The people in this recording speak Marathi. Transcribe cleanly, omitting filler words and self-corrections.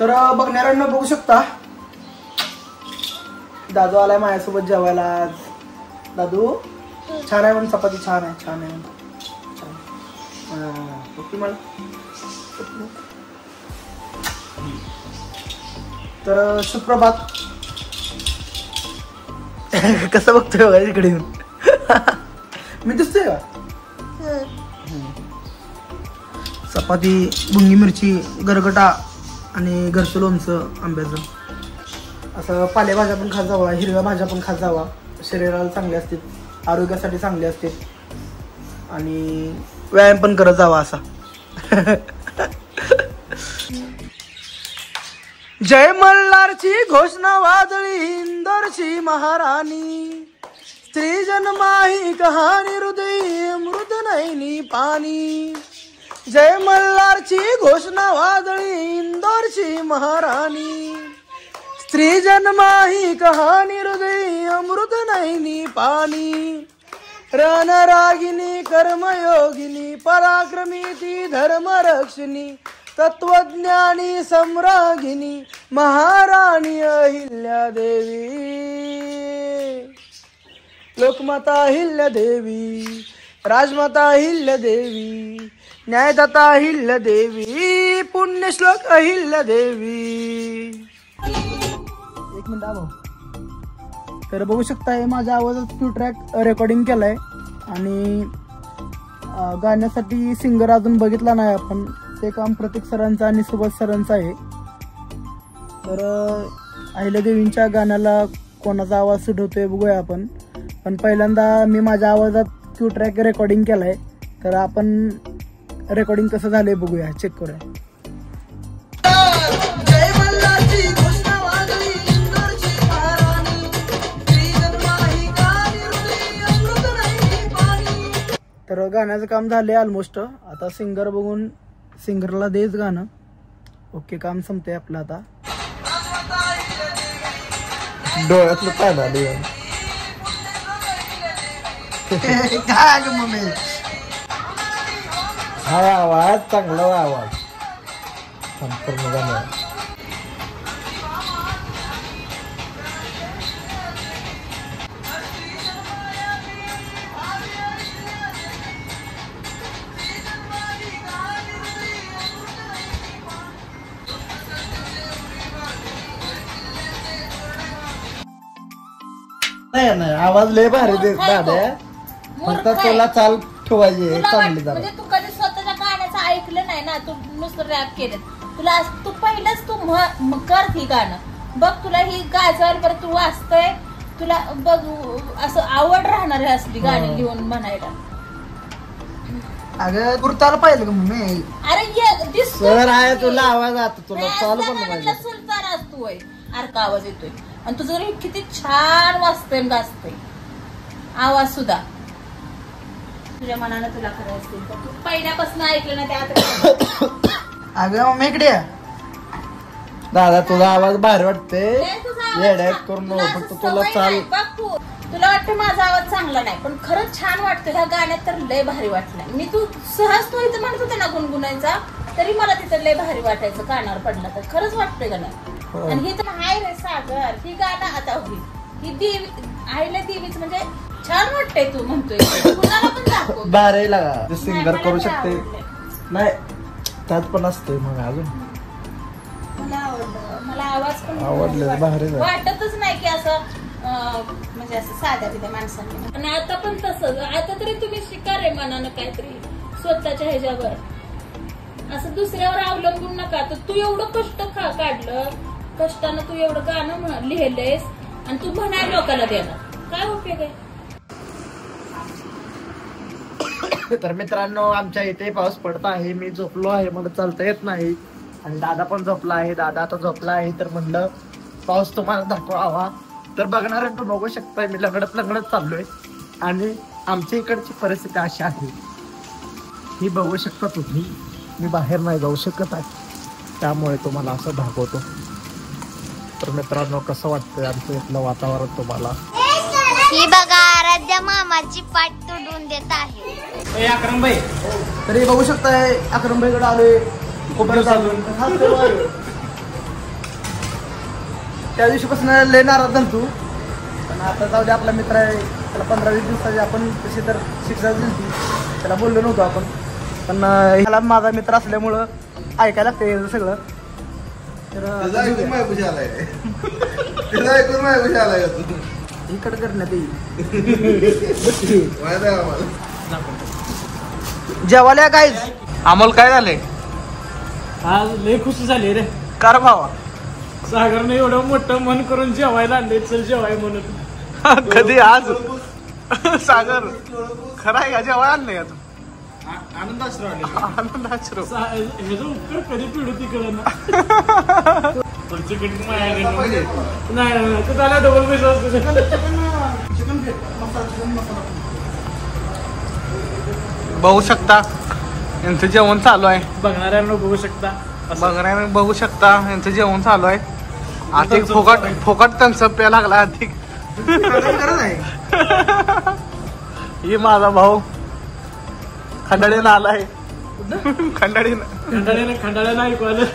तर बघणाऱ्यांना बघू शकता दादू आलाय माझ्यासोबत जेवायला आज. दादू छान आहे पण चपाती छान आहे, छान आहे. ओके मला. तर सुप्रभात. कसं बघतोय बघा इकडे येऊन. मी दिसतोय का? चपाती, बुंगी मिरची, गरगटा आणि घरचं लोणचं आंब्याचं. असं पालेभाज्या पण खात जावा, हिरव्या भाज्या पण खात जावा. शरीराला चांगले असते, आरोग्यासाठी चांगले असते आणि व्यायाम पण करत जावा असा. जय मल्हारची घोषणा वादळी इंदोरची महाराणी. स्त्री जन्माही कहाणी हृदयी अमृत नयनी पाणी. जय मल्हारची घोषणा वादळी इंदोरची महाराणी. स्त्री जन्माही कहाणी हृदयी अमृत नयनी पाणी. रणरागिनी कर्मयोगिनी पराक्रमी ती धर्मरक्षिणी. तत्वज्ञानी सम्रागिनी महाराणी अहिल्या देवी. लोकमाता अहिल्या देवी, राजमाता अहिल्या देवी, न्यायदाता अहिल्या देवी, पुण्यश्लोक अहिल्या देवी. एक मिनिट भाऊ. तर बघू शकता माझ्या आवाजात फ्यू ट्रॅक रेकॉर्डिंग केलाय आणि गाण्यासाठी सिंगर अजून बघितला नाही आपण. ते काम प्रतीक सरांचं आणि सुभाष सरांचं आहे. तर अहिल्यादेवींच्या गाण्याला कोणाचा आवाज सूट होतोय बघूया आपण. पण पहिल्यांदा मी माझ्या आवाजात फ्यू ट्रॅक रेकॉर्डिंग केलाय. तर आपण रेकॉर्डिंग कसं झालंय बघूया, चेक करूया. तर गाण्याचं काम झालंय ऑलमोस्ट. आता सिंगर बघून सिंगरला देच गाणं. ओके, काम संपतंय आपलं आता. डोळ्यातलं पाणी आलं. काय मम्मी, हा आवाज चांगला आवाज संपूर्ण गाणं. नाही आवाज लय भारी देत दादा. फक्त तुला चाल ठेवायची चांगली जरा. म्हणजे तू कधी स्वतःच्या गाण्याचं ऐकलं नाही ना, तू नुसतं रॅप केलं. तुला तू पहिलंच तू कर ही गाणं बघ. तुला ही गाजवायला बरं तू वाचतोय, तुला बघ असं आवड राहणार आहे असली गाणी लिहून म्हणायला. अगं गुरुताला पाहिलं का मम्मी? अरे सर आहे तुला आवाज आता तुला चालू पण पाहिजे. सुलतान असतो अर्का आवाज येतोय आणि तुझं किती छान वाचतोय गाजतोय आवाज सुद्धा. तुझ्या मनानं तुला खरं असतील तर तू पहिल्यापासून ऐकलं ना ते आता. अगं मम्मी इकडे दादा तुझा आवाज भारी वाटते. येड्यात करून फक्त तुला चाल. तुला वाटतं माझा आवाज चांगला नाही पण खरंच छान वाटतं. ह्या गाण्यात तर लय भारी वाटलं. मी तू सहज तो इथं म्हणत होते ना गुणगुणायचा, तरी मला तिथं लय भारी वाटायचं कानावर पडला तर. खरंच वाटतंय गाणं. आणि ही तर हाय रे सागर ही गाणं आता होईल. ही देवी आईला देवीच म्हणजे छान वाटतंय. तू म्हणतोय कुणाला पण दाखव भारी लागा. सिंगर करू शकते नाही त्यात पण असते. मग अजून मला आवडलं. मला आवाज पण आवडलं. भारी वाटतच नाही की असं म्हणजे असं साध्या बिध्या माणसांनी. आणि आता पण तसंच. आता तरी तुम्ही शिका रे मनानं काहीतरी स्वतःच्या ह्याच्यावर. असं दुसऱ्यावर अवलंबून नका. तर तू एवढं कष्ट काढलं, कष्टानं तू एवढं गाणं लिहिलेस आणि तू म्हणाय लोकांना देणार, काय उपयोग आहे? तर मित्रांनो आमच्या इथे पाऊस पडत आहे. मी झोपलो आहे, मला चालता येत नाही. आणि दादा पण झोपला आहे. दादा आता झोपला आहे तर म्हणलं पाऊस तुम्हाला दाखवावा. तर बघणाऱ्यांना बघू शकताय मी लंगडत चाललोय. आणि आमच्या इकडची परिस्थिती अशी आहे ही बघू शकता तुम्ही. मी बाहेर नाही जाऊ शकत आहे त्यामुळे तुम्हाला असं दाखवतो. तर मित्रांनो कसं वाटतंय आमचं इथलं वातावरण तुम्हाला? ही बघा आराध्या मामाची पाठ तोडून देत आहे. अक्रमबाई तरी बघू शकताय. अक्रमबाईकडे आलोय. खूप चालू त्या दिवशीपासून लय नाराज झालो तू, पण आता जाऊ दे, आपला मित्र आहे, त्याला 15-20 दिवसाची आपण तशी तर शिक्षा दिली, त्याला बोललो नव्हतो आपण, पण ह्याला माझा मित्र असल्यामुळं ऐकायला लागतं सगळं. तर इकडं करण्यात येईल. जेवायला काय अमोल काय झालंय? आज लय खुशी झाली रे. कार भावा सागरने एवढं मोठं मन करून जेवायला आणले, चल जेवाय म्हणून. कधी आज सागर खरं आहे का जेवाय आणलंय आता? आनंदाश्रू आले. आनंदाश्रू ह्याचं उत्तर कधी पिढू तिकडं ना. पुढची कधी नाही तर त्याला डबल पैसा असतो. बघू शकता यांचं जेवण चालू आहे. बघणाऱ्यांना बघू शकता, बघणाऱ्यांना बघू शकता यांचं जेवण चालू आहे. अधिक फुकट त्यांचं प्या लागला अधिक. ही माझा भाऊ खंडाळीनं आलाय. खंडाळीनं खंडाळ्यानं ऐकू आलं.